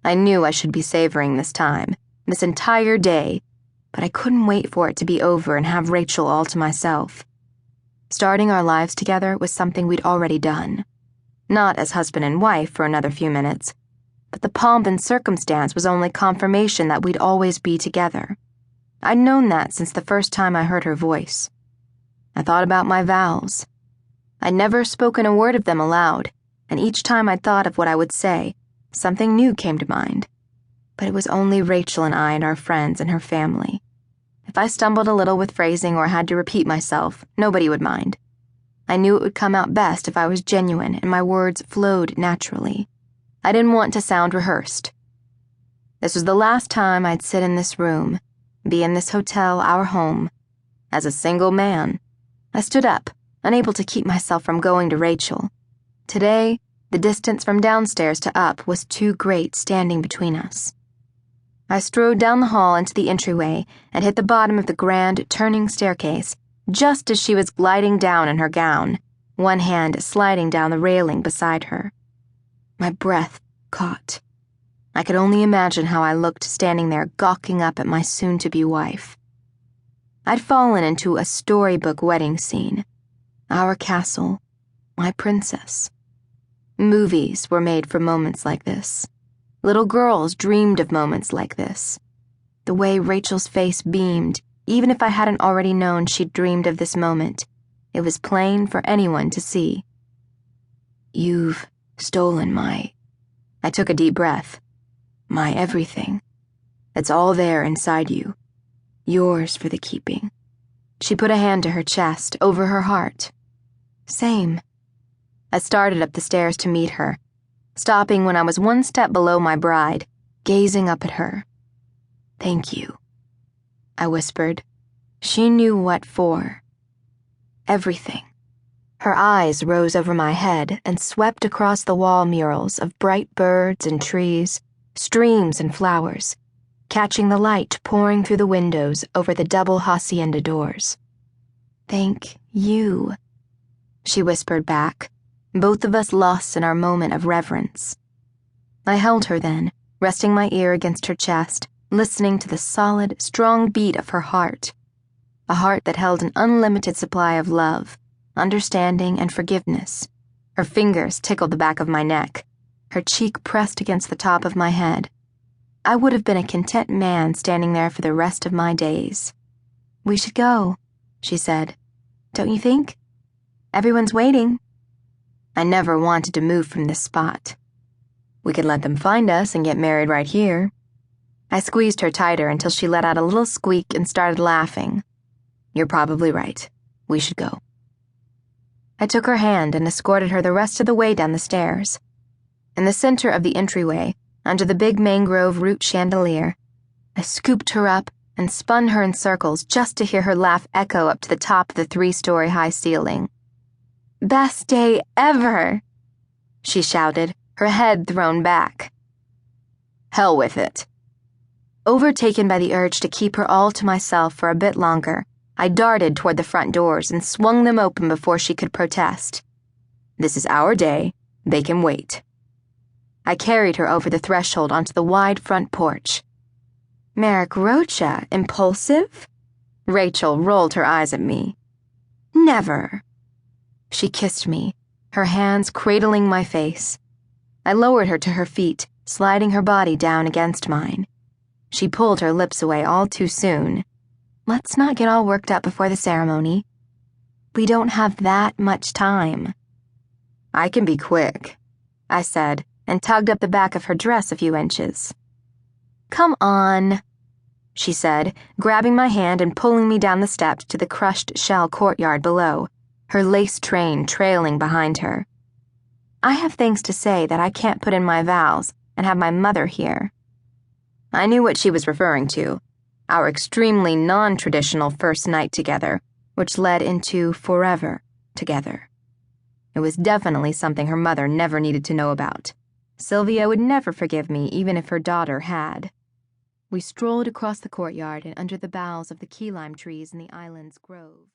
I knew I should be savoring this time, this entire day, but I couldn't wait for it to be over and have Rachel all to myself. Starting our lives together was something we'd already done. Not as husband and wife for another few minutes, but the pomp and circumstance was only confirmation that we'd always be together. I'd known that since the first time I heard her voice. I thought about my vows. I'd never spoken a word of them aloud, and each time I'd thought of what I would say, something new came to mind. But it was only Rachel and I and our friends and her family. If I stumbled a little with phrasing or had to repeat myself, nobody would mind. I knew it would come out best if I was genuine and my words flowed naturally. I didn't want to sound rehearsed. This was the last time I'd sit in this room, be in this hotel, our home. As a single man, I stood up, unable to keep myself from going to Rachel. Today, the distance from downstairs to up was too great standing between us. I strode down the hall into the entryway and hit the bottom of the grand turning staircase just as she was gliding down in her gown, one hand sliding down the railing beside her. My breath caught. I could only imagine how I looked standing there gawking up at my soon-to-be wife. I'd fallen into a storybook wedding scene. Our castle, my princess. Movies were made for moments like this. Little girls dreamed of moments like this. The way Rachel's face beamed, even if I hadn't already known she'd dreamed of this moment, it was plain for anyone to see. You've stolen my... I took a deep breath. My everything. It's all there inside you. Yours for the keeping. She put a hand to her chest, over her heart. Same. I started up the stairs to meet her, stopping when I was one step below my bride, gazing up at her. Thank you, I whispered. She knew what for. Everything. Her eyes rose over my head and swept across the wall murals of bright birds and trees, streams and flowers, catching the light pouring through the windows over the double hacienda doors. Thank you, she whispered back, both of us lost in our moment of reverence. I held her then, resting my ear against her chest, listening to the solid, strong beat of her heart, a heart that held an unlimited supply of love, understanding, and forgiveness. Her fingers tickled the back of my neck, her cheek pressed against the top of my head. I would have been a content man standing there for the rest of my days. We should go, she said. Don't you think? Everyone's waiting. I never wanted to move from this spot. We could let them find us and get married right here. I squeezed her tighter until she let out a little squeak and started laughing. You're probably right. We should go. I took her hand and escorted her the rest of the way down the stairs. In the center of the entryway, under the big mangrove root chandelier, I scooped her up and spun her in circles just to hear her laugh echo up to the top of the 3-story high ceiling. Best day ever, she shouted, her head thrown back. Hell with it. Overtaken by the urge to keep her all to myself for a bit longer, I darted toward the front doors and swung them open before she could protest. This is our day. They can wait. I carried her over the threshold onto the wide front porch. Merrick Rocha, impulsive? Rachel rolled her eyes at me. Never. She kissed me, her hands cradling my face. I lowered her to her feet, sliding her body down against mine. She pulled her lips away all too soon. Let's not get all worked up before the ceremony. We don't have that much time. I can be quick, I said, and tugged up the back of her dress a few inches. Come on, she said, grabbing my hand and pulling me down the steps to the crushed shell courtyard below, her lace train trailing behind her. I have things to say that I can't put in my vows and have my mother hear. I knew what she was referring to, our extremely non-traditional first night together, which led into forever together. It was definitely something her mother never needed to know about. Sylvia would never forgive me even if her daughter had. We strolled across the courtyard and under the boughs of the key lime trees in the island's grove.